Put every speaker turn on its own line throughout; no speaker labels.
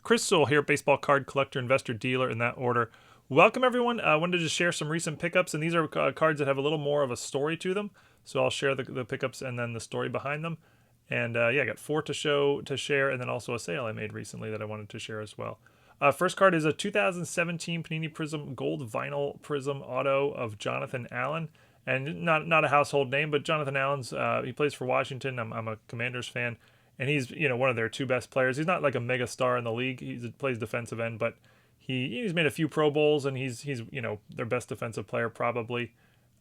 Chris Sewall here, baseball card collector, investor, dealer, in that order. Welcome, everyone. I wanted to share some recent pickups, and these are cards that have a little more of a story to them. So I'll share the pickups and then the story behind them. And yeah, I got 4 to share, and then also a sale I made recently that I wanted to share as well. First card is a 2017 Panini Prizm Gold Vinyl Prizm Auto of Jonathan Allen. And not a household name, but Jonathan Allen's, he plays for Washington. I'm a Commanders fan. And he's one of their 2 best players. He's not like a mega star in the league. He plays defensive end, but he's made a few Pro Bowls, and he's their best defensive player probably.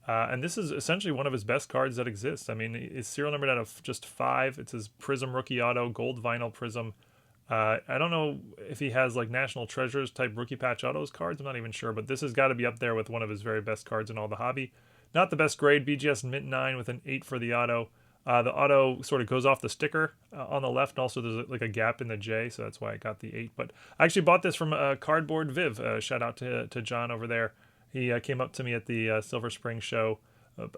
And this is essentially one of his best cards that exists. I mean, it's serial numbered out of just 5. It's his Prizm Rookie Auto Gold Vinyl Prizm. I don't know if he has like National Treasures type Rookie Patch Autos cards. I'm not even sure, but this has got to be up there with one of his very best cards in all the hobby. Not the best grade, BGS Mint 9 with an 8 for the auto. The auto sort of goes off the sticker on the left, and also there's like a gap in the J, so that's why I got the 8. But I actually bought this from Cardboard Viv. Shout out to John over there. He came up to me at the Silver Spring show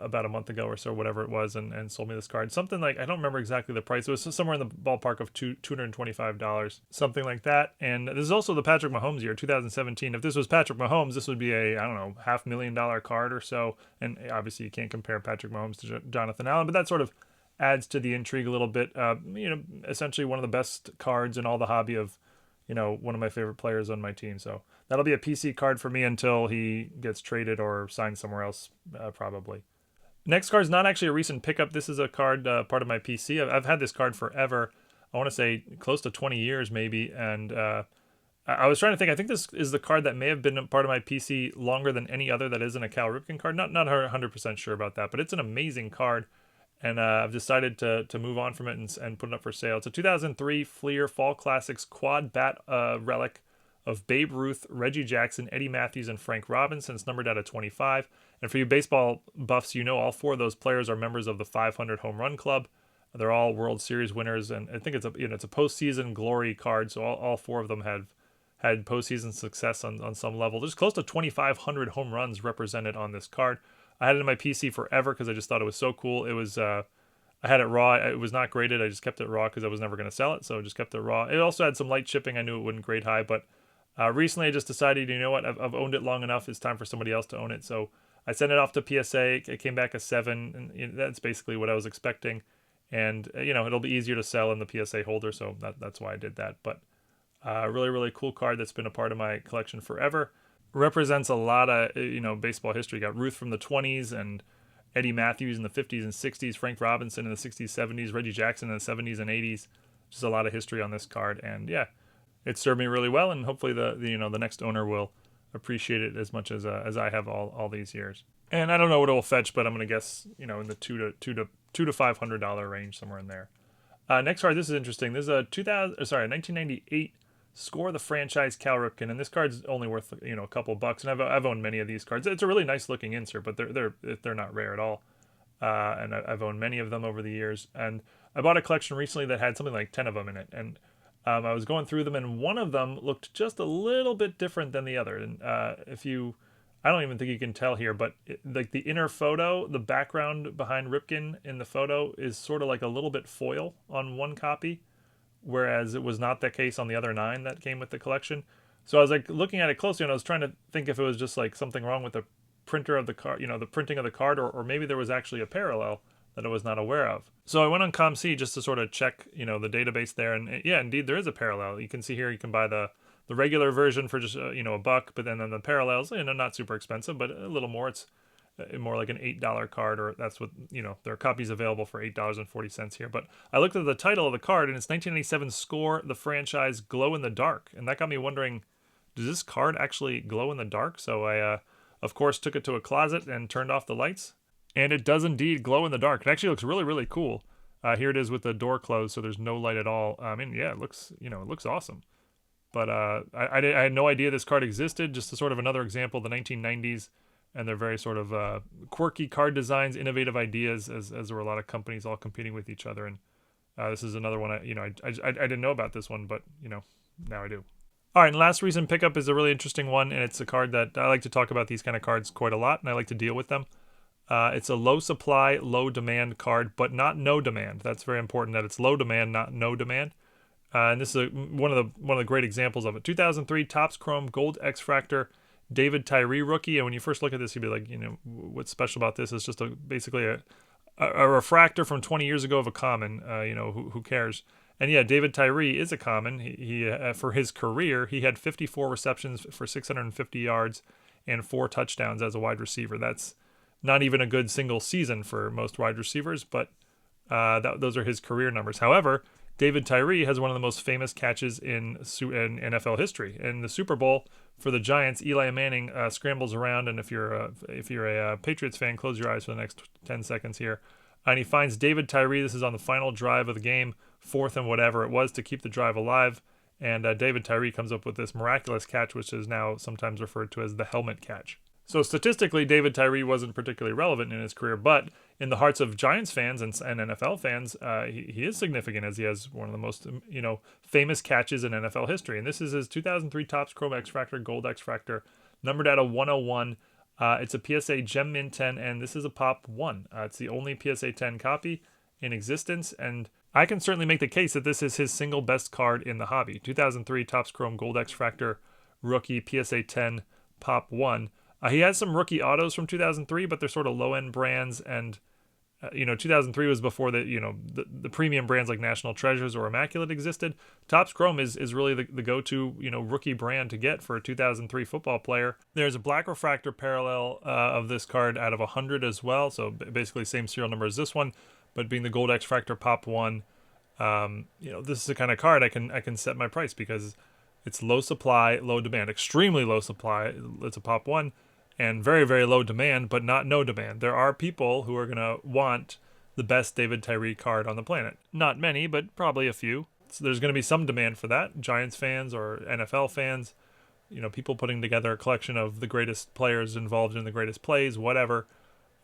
about a month ago or so, whatever it was, and sold me this card. Something like, I don't remember exactly the price. It was somewhere in the ballpark of $225, something like that. And this is also the Patrick Mahomes year, 2017. If this was Patrick Mahomes, this would be a, I don't know, $500,000 card or so. And obviously you can't compare Patrick Mahomes to Jonathan Allen, but that sort of adds to the intrigue a little bit. Essentially one of the best cards in all the hobby of, one of my favorite players on my team. So that'll be a PC card for me until he gets traded or signed somewhere else, probably. Next card is not actually a recent pickup. This is a card part of my PC. I've had this card forever. I want to say close to 20 years maybe. And I was trying to think. I think this is the card that may have been part of my PC longer than any other that isn't a Cal Ripken card. Not 100% sure about that, but it's an amazing card. And I've decided to move on from it and put it up for sale. It's a 2003 Fleer Fall Classics quad bat relic of Babe Ruth, Reggie Jackson, Eddie Matthews, and Frank Robinson. It's numbered out of 25. And for you baseball buffs, all 4 of those players are members of the 500 Home Run Club. They're all World Series winners, and I think it's a postseason glory card. So all 4 of them have had postseason success on some level. There's close to 2,500 home runs represented on this card. I had it in my PC forever because I just thought it was so cool. It was I had it raw. It was not graded. I just kept it raw because I was never going to sell it, so I just kept it raw. It also had some light shipping. I knew it wouldn't grade high, but recently I just decided, you know what, I've owned it long enough. It's time for somebody else to own it. So I sent it off to PSA. It came back a 7, and that's basically what I was expecting. And it'll be easier to sell in the PSA holder, so that's why I did that. But really, really cool card that's been a part of my collection forever. Represents a lot of baseball history. You got Ruth from the 20s and Eddie Matthews in the 50s and 60s, Frank Robinson in the 60s, 70s, Reggie Jackson in the 70s and 80s. Just a lot of history on this card, and yeah, it served me really well. And hopefully the next owner will appreciate it as much as I have all these years. And I don't know what it will fetch, but I'm gonna guess in the $200 to $500 range, somewhere in there. Next card. This is interesting. This is a 1998. Score the Franchise Cal Ripken, and this card's only worth a couple bucks, and I've owned many of these cards. It's a really nice looking insert, but they're not rare at all. And I've owned many of them over the years, and I bought a collection recently that had something like 10 of them in it, and I was going through them, and one of them looked just a little bit different than the other. And I don't even think you can tell here, but like the inner photo, the background behind Ripken in the photo is sort of like a little bit foil on one copy, whereas it was not the case on the other 9 that came with the collection. So I was like looking at it closely, and I was trying to think if it was just like something wrong with the printer of the card, the printing of the card, or maybe there was actually a parallel that I was not aware of. So I went on COMC just to sort of check, the database there, and yeah, indeed there is a parallel. You can see here, you can buy the regular version for just a buck, but then the parallels, not super expensive, but a little more. It's more like an $8 card, or that's what, there are copies available for $8.40 here. But I looked at the title of the card, and it's 1997 Score the Franchise Glow in the Dark. And that got me wondering, does this card actually glow in the dark? So I, of course, took it to a closet and turned off the lights. And it does indeed glow in the dark. It actually looks really, really cool. Here it is with the door closed, so there's no light at all. I mean, yeah, it looks awesome. But I had no idea this card existed. Just a sort of another example of the 1990s. And they're very sort of quirky card designs, innovative ideas, as there were a lot of companies all competing with each other. And this is another one I didn't know about this one, but now I do. All right, and last recent pickup is a really interesting one, and it's a card that I like to talk about these kind of cards quite a lot, and I like to deal with them. It's a low supply, low demand card, but not no demand. That's very important that it's low demand, not no demand. And this is one of the great examples of it. 2003 Topps Chrome Gold X-Fractor David Tyree rookie. And when you first look at this, you'd be like, what's special about this? It's just basically a refractor from 20 years ago of a common. Who cares? And yeah, David Tyree is a common. He for his career, he had 54 receptions for 650 yards and 4 touchdowns as a wide receiver. That's not even a good single season for most wide receivers, but those are his career numbers. However, David Tyree has one of the most famous catches in NFL history. In the Super Bowl for the Giants, Eli Manning scrambles around, and if you're a Patriots fan, close your eyes for the next 10 seconds here. And he finds David Tyree. This is on the final drive of the game, 4th and whatever it was to keep the drive alive. And David Tyree comes up with this miraculous catch, which is now sometimes referred to as the helmet catch. So statistically, David Tyree wasn't particularly relevant in his career, but in the hearts of Giants fans and NFL fans, he is significant, as he has one of the most famous catches in NFL history. And this is his 2003 Topps Chrome X-Fractor Gold X-Fractor, numbered out of 101. It's a PSA Gem Mint 10, and this is a Pop 1. It's the only PSA 10 copy in existence, and I can certainly make the case that this is his single best card in the hobby. 2003 Topps Chrome Gold X-Fractor rookie PSA 10 Pop 1. He has some rookie autos from 2003, but they're sort of low-end brands, and 2003 was before the premium brands like National Treasures or Immaculate existed. Topps Chrome is really the go-to rookie brand to get for a 2003 football player. There's a black refractor parallel of this card out of 100 as well, so basically same serial number as this one, but being the Gold X-Fractor Pop 1, this is the kind of card I can set my price because it's low supply, low demand, extremely low supply. It's a Pop 1. And very, very low demand, but not no demand. There are people who are going to want the best David Tyree card on the planet. Not many, but probably a few. So there's going to be some demand for that. Giants fans or NFL fans, people putting together a collection of the greatest players involved in the greatest plays, whatever.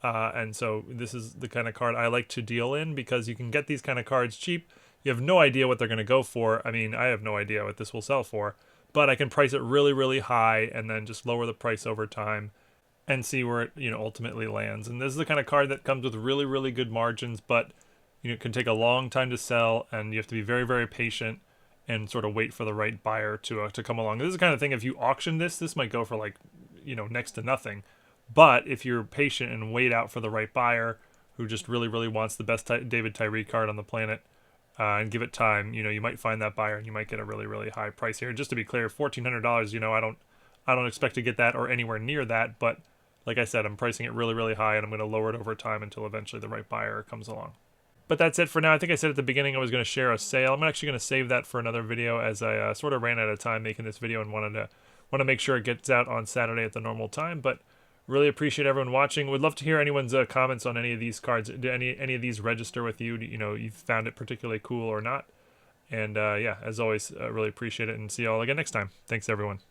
And so this is the kind of card I like to deal in because you can get these kind of cards cheap. You have no idea what they're going to go for. I mean, I have no idea what this will sell for, but I can price it really, really high and then just lower the price over time and see where it ultimately lands. And this is the kind of card that comes with really, really good margins, but it can take a long time to sell, and you have to be very, very patient and sort of wait for the right buyer to come along. This is the kind of thing, if you auction this might go for next to nothing. But if you're patient and wait out for the right buyer who just really, really wants the best David Tyree card on the planet, and give it time, you might find that buyer and you might get a really, really high price here. Just to be clear, $1,400, I don't expect to get that or anywhere near that, but like I said, I'm pricing it really, really high, and I'm going to lower it over time until eventually the right buyer comes along. But that's it for now. I think I said at the beginning I was going to share a sale. I'm actually going to save that for another video, as I sort of ran out of time making this video and want to make sure it gets out on Saturday at the normal time. But really appreciate everyone watching. Would love to hear anyone's comments on any of these cards. Did any of these register with you? You found it particularly cool or not? And yeah, as always, really appreciate it, and see you all again next time. Thanks, everyone.